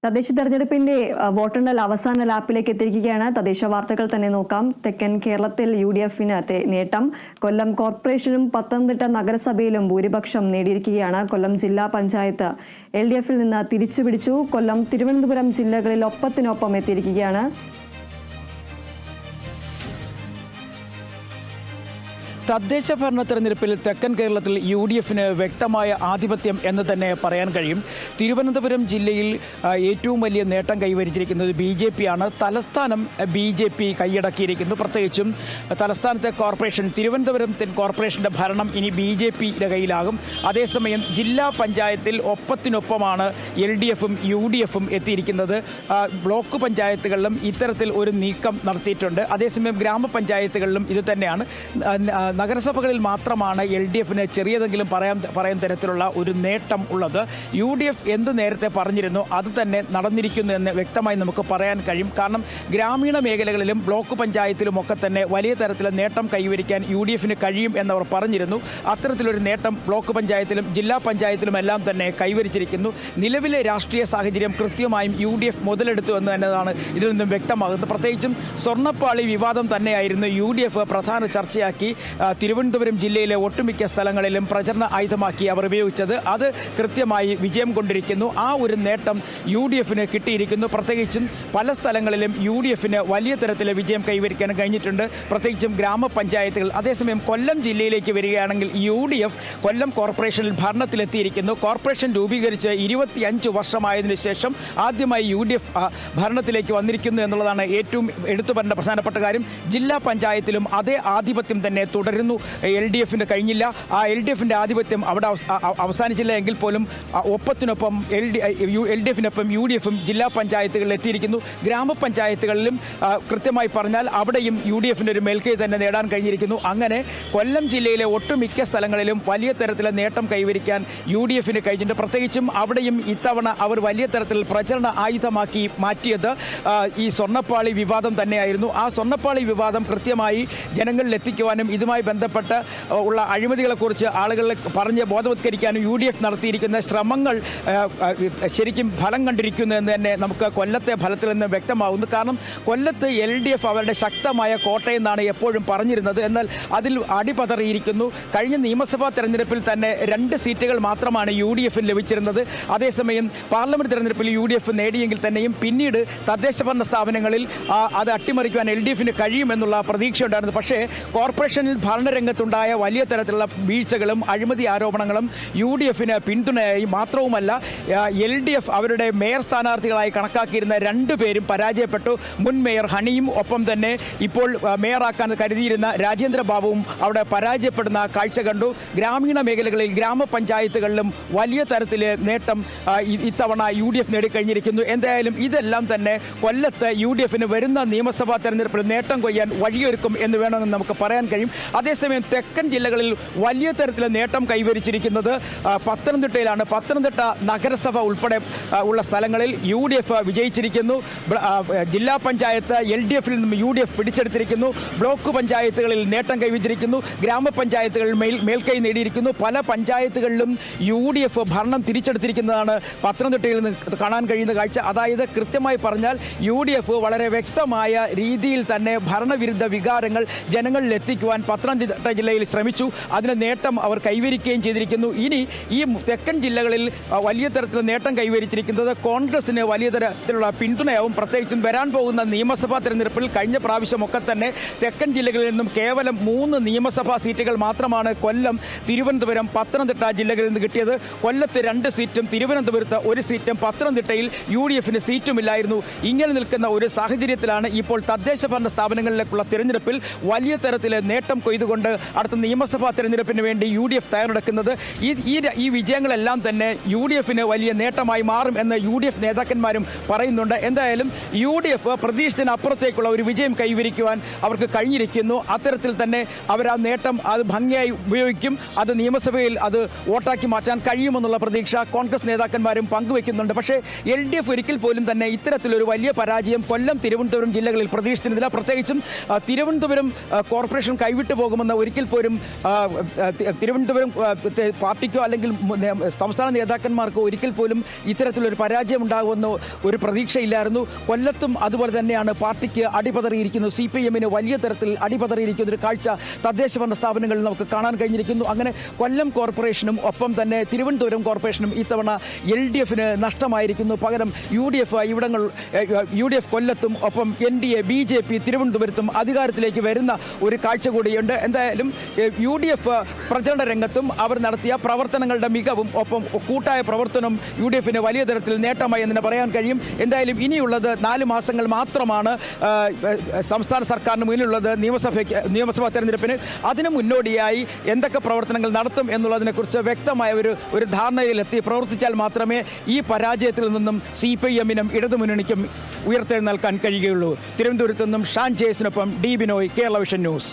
തദ്ദേശ തെരഞ്ഞെടുപ്പിന്റെ വോട്ടെണ്ണൽ അവസാന ലാപ്പിലേക്ക് എത്തിയിരിക്കുകയാണ്. തദ്ദേശ വാർത്തകൾ തന്നെ നോക്കാം. തെക്കൻ കേരളത്തിൽ UDFന് നേട്ടം. കൊല്ലം കോർപ്പറേഷനും പത്തനംതിട്ട നഗരസഭയിലും ഭൂരിപക്ഷം നേടിയിരിക്കുകയാണ്. കൊല്ലം ജില്ലാ പഞ്ചായത്ത് LDFിൽ നിന്ന് തിരിച്ചുപിടിച്ചു. കൊല്ലം, തിരുവനന്തപുരം ജില്ലകളിൽ ഒപ്പത്തിനൊപ്പം എത്തിയിരിക്കുകയാണ്. തദ്ദേശ ഭരണ തെരഞ്ഞെടുപ്പിൽ തെക്കൻ കേരളത്തിൽ UDFന് വ്യക്തമായ ആധിപത്യം എന്ന് തന്നെ പറയാൻ കഴിയും. തിരുവനന്തപുരം ജില്ലയിൽ ഏറ്റവും വലിയ നേട്ടം കൈവരിച്ചിരിക്കുന്നത് BJP ആണ്. തലസ്ഥാനം BJP കൈയടക്കിയിരിക്കുന്നു. പ്രത്യേകിച്ചും തലസ്ഥാനത്തെ കോർപ്പറേഷൻ, തിരുവനന്തപുരം കോർപ്പറേഷൻ്റെ ഭരണം ഇനി BJPയുടെ കയ്യിലാകും. അതേസമയം ജില്ലാ പഞ്ചായത്തിൽ ഒപ്പത്തിനൊപ്പമാണ് LDFും UDFും എത്തിയിരിക്കുന്നത്. ബ്ലോക്ക് പഞ്ചായത്തുകളിലും ഇത്തരത്തിൽ ഒരു നീക്കം നടത്തിയിട്ടുണ്ട്. അതേസമയം ഗ്രാമപഞ്ചായത്തുകളിലും ഇത് തന്നെയാണ്. നഗരസഭകളിൽ മാത്രമാണ് LDFന് ചെറിയതെങ്കിലും പറയാൻ തരത്തിലുള്ള ഒരു നേട്ടം ഉള്ളത്. UDF എന്ത് നേരത്തെ പറഞ്ഞിരുന്നു അത് തന്നെ നടന്നിരിക്കുന്നു എന്ന് വ്യക്തമായി നമുക്ക് പറയാൻ കഴിയും. കാരണം ഗ്രാമീണ മേഖലകളിലും ബ്ലോക്ക് പഞ്ചായത്തിലും ഒക്കെ തന്നെ വലിയ തരത്തിലുള്ള നേട്ടം കൈവരിക്കാൻ UDFന് കഴിയും എന്നവർ പറഞ്ഞിരുന്നു. അത്തരത്തിലൊരു നേട്ടം ബ്ലോക്ക് പഞ്ചായത്തിലും ജില്ലാ പഞ്ചായത്തിലും എല്ലാം തന്നെ കൈവരിച്ചിരിക്കുന്നു. നിലവിലെ രാഷ്ട്രീയ സാഹചര്യം കൃത്യമായും UDF മുതലെടുത്തു എന്ന് തന്നെയാണ് ഇതിൽ നിന്നും വ്യക്തമാകുന്നത്. പ്രത്യേകിച്ചും സ്വർണ്ണപ്പാളി വിവാദം തന്നെയായിരുന്നു UDF പ്രധാന ചർച്ചയാക്കി തിരുവനന്തപുരം ജില്ലയിലെ ഒട്ടുമിക്ക സ്ഥലങ്ങളിലും പ്രചരണ ആയുധമാക്കി അവർ ഉപയോഗിച്ചത്. അത് കൃത്യമായി വിജയം കൊണ്ടിരിക്കുന്നു. ആ ഒരു നേട്ടം UDFന് കിട്ടിയിരിക്കുന്നു. പ്രത്യേകിച്ചും പല സ്ഥലങ്ങളിലും UDFന് വലിയ തരത്തിലെ വിജയം കൈവരിക്കാൻ കഴിഞ്ഞിട്ടുണ്ട്, പ്രത്യേകിച്ചും ഗ്രാമപഞ്ചായത്തുകൾ. അതേസമയം കൊല്ലം ജില്ലയിലേക്ക് വരികയാണെങ്കിൽ UDF കൊല്ലം കോർപ്പറേഷനിൽ ഭരണത്തിലെത്തിയിരിക്കുന്നു. കോർപ്പറേഷൻ രൂപീകരിച്ച് 25 വർഷമായതിനു ശേഷം ആദ്യമായി UDF ഭരണത്തിലേക്ക് വന്നിരിക്കുന്നു എന്നുള്ളതാണ് ഏറ്റവും എടുത്തു പറഞ്ഞ പ്രധാനപ്പെട്ട കാര്യം. ജില്ലാ പഞ്ചായത്തിലും അതേ ആധിപത്യം തന്നെ തുടരുന്നു. LDFന് കഴിഞ്ഞില്ല. ആ LDFിൻ്റെ ആധിപത്യം അവിടെ അവസാനിച്ചില്ല എങ്കിൽ പോലും ഒപ്പത്തിനൊപ്പം LDFിനൊപ്പം UDFും ജില്ലാ പഞ്ചായത്തുകളിൽ എത്തിയിരിക്കുന്നു. ഗ്രാമപഞ്ചായത്തുകളിലും കൃത്യമായി പറഞ്ഞാൽ അവിടെയും UDFിൻ്റെ ഒരു മേൽക്കൈ തന്നെ നേടാൻ കഴിഞ്ഞിരിക്കുന്നു. അങ്ങനെ കൊല്ലം ജില്ലയിലെ ഒട്ടുമിക്ക സ്ഥലങ്ങളിലും വലിയ തരത്തിലെ നേട്ടം കൈവരിക്കാൻ UDFന് കഴിഞ്ഞിട്ടുണ്ട്. പ്രത്യേകിച്ചും അവിടെയും ഇത്തവണ അവർ വലിയ തരത്തിൽ പ്രചരണ ആയുധമാക്കി മാറ്റിയത് ഈ സ്വർണ്ണപ്പാളി വിവാദം തന്നെയായിരുന്നു. ആ സ്വർണ്ണപ്പാളി വിവാദം കൃത്യമായി ജനങ്ങളിൽ എത്തിക്കുവാനും ഇതുമായി ബന്ധപ്പെട്ട് ഉള്ള അഴിമതികളെക്കുറിച്ച് ആളുകളെ പറഞ്ഞ് ബോധവത്കരിക്കാനും UDF നടത്തിയിരിക്കുന്ന ശ്രമങ്ങൾ ശരിക്കും ഫലം കണ്ടിരിക്കുന്നു എന്ന് തന്നെ നമുക്ക് കൊല്ലത്തെ ഫലത്തിൽ നിന്ന് വ്യക്തമാകുന്നു. കാരണം കൊല്ലത്ത് LDF അവരുടെ ശക്തമായ കോട്ടയെന്നാണ് എപ്പോഴും പറഞ്ഞിരുന്നത്. എന്നാൽ അതിൽ അടിപതറിയിരിക്കുന്നു. കഴിഞ്ഞ നിയമസഭാ തെരഞ്ഞെടുപ്പിൽ തന്നെ 2 സീറ്റുകൾ മാത്രമാണ് UDFന് ലഭിച്ചിരുന്നത്. അതേസമയം പാർലമെന്റ് തെരഞ്ഞെടുപ്പിൽ UDF നേടിയെങ്കിൽ തന്നെയും പിന്നീട് തദ്ദേശഭരണ സ്ഥാപനങ്ങളിൽ അത് അട്ടിമറിക്കുവാൻ LDFന് കഴിയുമെന്നുള്ള പ്രതീക്ഷയുണ്ടായിരുന്നു. പക്ഷേ കോർപ്പറേഷനിൽ ഭരണരംഗത്തുണ്ടായ വലിയ തരത്തിലുള്ള വീഴ്ചകളും അഴിമതി ആരോപണങ്ങളും UDFന് പിന്തുണയായി. മാത്രവുമല്ല, LDF അവരുടെ മേയർ സ്ഥാനാർത്ഥികളായി കണക്കാക്കിയിരുന്ന 2 പേരും പരാജയപ്പെട്ടു. മുൻ മേയർ ഹണിയും ഒപ്പം തന്നെ ഇപ്പോൾ മേയറാക്കാൻ കരുതിയിരുന്ന രാജേന്ദ്ര ബാബുവും അവിടെ പരാജയപ്പെടുന്ന കാഴ്ച കണ്ടു. ഗ്രാമീണ മേഖലകളിൽ ഗ്രാമപഞ്ചായത്തുകളിലും വലിയ തരത്തിൽ നേട്ടം ഇത്തവണ UDF നേടിക്കഴിഞ്ഞിരിക്കുന്നു. എന്തായാലും ഇതെല്ലാം തന്നെ കൊല്ലത്ത് UDFന് വരുന്ന നിയമസഭാ തെരഞ്ഞെടുപ്പിൽ നേട്ടം കൊയ്യാൻ വഴിയൊരുക്കും എന്ന് വേണമെന്ന് നമുക്ക് പറയാൻ കഴിയും. അതേസമയം തെക്കൻ ജില്ലകളിൽ വലിയ തരത്തിലെ നേട്ടം കൈവരിച്ചിരിക്കുന്നത് പത്തനംതിട്ടയിലാണ്. പത്തനംതിട്ട നഗരസഭ ഉൾപ്പെടെ ഉള്ള സ്ഥലങ്ങളിൽ UDF വിജയിച്ചിരിക്കുന്നു. ജില്ലാ പഞ്ചായത്ത് LDFിൽ നിന്നും UDF പിടിച്ചെടുത്തിരിക്കുന്നു. ബ്ലോക്ക് പഞ്ചായത്തുകളിൽ നേട്ടം കൈവരിച്ചിരിക്കുന്നു. ഗ്രാമപഞ്ചായത്തുകളിൽ മേൽക്കൈ നേടിയിരിക്കുന്നു. പല പഞ്ചായത്തുകളിലും UDF ഭരണം തിരിച്ചെടുത്തിരിക്കുന്നതാണ് പത്തനംതിട്ടയിൽ നിന്ന് കാണാൻ കഴിയുന്ന കാഴ്ച. അതായത് കൃത്യമായി പറഞ്ഞാൽ UDF വളരെ വ്യക്തമായ രീതിയിൽ തന്നെ ഭരണവിരുദ്ധ വികാരങ്ങൾ ജനങ്ങളിൽ എത്തിക്കുവാൻ പത്തനംതിട്ട ജില്ലയിൽ ശ്രമിച്ചു. അതിന് നേട്ടം അവർ കൈവരിക്കുകയും ചെയ്തിരിക്കുന്നു. ഇനി ഈ തെക്കൻ ജില്ലകളിൽ വലിയ തരത്തിലുള്ള നേട്ടം കൈവരിച്ചിരിക്കുന്നത് കോൺഗ്രസിന് വലിയ തരത്തിലുള്ള പിന്തുണയാവും. പ്രത്യേകിച്ചും വരാൻ പോകുന്ന നിയമസഭാ തെരഞ്ഞെടുപ്പിൽ കഴിഞ്ഞ പ്രാവശ്യമൊക്കെ തന്നെ തെക്കൻ ജില്ലകളിൽ നിന്നും കേവലം 3 നിയമസഭാ സീറ്റുകൾ മാത്രമാണ് കൊല്ലം, തിരുവനന്തപുരം, പത്തനംതിട്ട ജില്ലകളിൽ നിന്ന് കിട്ടിയത്. കൊല്ലത്ത് 2 സീറ്റും തിരുവനന്തപുരത്ത് 1 സീറ്റും പത്തനംതിട്ടയിൽ UDFന് സീറ്റുമില്ലായിരുന്നു. ഇങ്ങനെ നിൽക്കുന്ന ഒരു സാഹചര്യത്തിലാണ് ഇപ്പോൾ തദ്ദേശ ഭരണ സ്ഥാപനങ്ങളിലേക്കുള്ള തിരഞ്ഞെടുപ്പിൽ വലിയ തരത്തിലെ നേട്ടം കൊയ്തുകൊണ്ട് അടുത്ത നിയമസഭാ തെരഞ്ഞെടുപ്പിന് വേണ്ടി UDF തയ്യാറെടുക്കുന്നത്. ഈ വിജയങ്ങളെല്ലാം തന്നെ UDFന് വലിയ നേട്ടമായി മാറും എന്ന് UDF നേതാക്കന്മാരും പറയുന്നുണ്ട്. എന്തായാലും UDF പ്രതീക്ഷിച്ചതിനപ്പുറത്തേക്കുള്ള ഒരു വിജയം കൈവരിക്കുവാൻ അവർക്ക് കഴിഞ്ഞിരിക്കുന്നു. അത്തരത്തിൽ തന്നെ അവർ ആ നേട്ടം അത് ഭംഗിയായി ഉപയോഗിക്കും. അത് നിയമസഭയിൽ അത് വോട്ടാക്കി മാറ്റാൻ കഴിയുമെന്നുള്ള പ്രതീക്ഷ കോൺഗ്രസ് നേതാക്കന്മാരും പങ്കുവെക്കുന്നുണ്ട്. പക്ഷേ LDF ഒരിക്കൽ പോലും തന്നെ ഇത്തരത്തിലൊരു വലിയ പരാജയം കൊല്ലം, തിരുവനന്തപുരം ജില്ലകളിൽ പ്രതീക്ഷിച്ചിരുന്നില്ല. പ്രത്യേകിച്ചും തിരുവനന്തപുരം കോർപ്പറേഷൻ കൈവിട്ടു പോകുമെന്ന് ഒരിക്കൽ പോലും തിരുവനന്തപുരം പാർട്ടിക്കോ അല്ലെങ്കിൽ സംസ്ഥാന നേതാക്കന്മാർക്കോ ഒരിക്കൽ പോലും ഇത്തരത്തിലൊരു പരാജയം ഉണ്ടാകുമെന്നോ ഒരു പ്രതീക്ഷയില്ലായിരുന്നു. കൊല്ലത്തും അതുപോലെ തന്നെയാണ് പാർട്ടിക്ക് അടിപതറിയിരിക്കുന്നു. CPM-ന് വലിയ തരത്തിൽ അടിപതറിയിരിക്കുന്ന ഒരു കാഴ്ച തദ്ദേശ ഭരണ സ്ഥാപനങ്ങളിൽ നമുക്ക് കാണാൻ കഴിഞ്ഞിരിക്കുന്നു. അങ്ങനെ കൊല്ലം കോർപ്പറേഷനും ഒപ്പം തന്നെ തിരുവനന്തപുരം കോർപ്പറേഷനും ഇത്തവണ LDF-ന് നഷ്ടമായിരിക്കുന്നു. പകരം UDF UDF കൊല്ലത്തും ഒപ്പം NDA BJP തിരുവനന്തപുരത്തും അധികാരത്തിലേക്ക് വരുന്ന ഒരു കാഴ്ച കൂടിയുണ്ട്. എന്തായാലും UDF പ്രചരണ രംഗത്തും അവർ നടത്തിയ പ്രവർത്തനങ്ങളുടെ മികവും ഒപ്പം കൂട്ടായ പ്രവർത്തനം UDF-ന് വലിയ തരത്തിൽ നേട്ടമായി എന്ന് പറയാൻ കഴിയും. എന്തായാലും ഇനിയുള്ളത് 4 മാസങ്ങൾ മാത്രമാണ് സംസ്ഥാന സർക്കാരിന് മുന്നിലുള്ളത് നിയമസഭാ തെരഞ്ഞെടുപ്പിന്. അതിന് മുന്നോടിയായി എന്തൊക്കെ പ്രവർത്തനങ്ങൾ നടത്തും എന്നുള്ളതിനെക്കുറിച്ച് വ്യക്തമായ ഒരു ധാരണയിലെത്തി പ്രവർത്തിച്ചാൽ മാത്രമേ ഈ പരാജയത്തിൽ നിന്നും CPM-നും ഇടതുമുന്നണിക്കും ഉയർത്തെഴുന്നേൽക്കാൻ കഴിയുകയുള്ളൂ. തിരുവനന്തപുരത്ത് നിന്നും ഷാൻ ജേസിനൊപ്പം D. Binoy, Kerala vision news.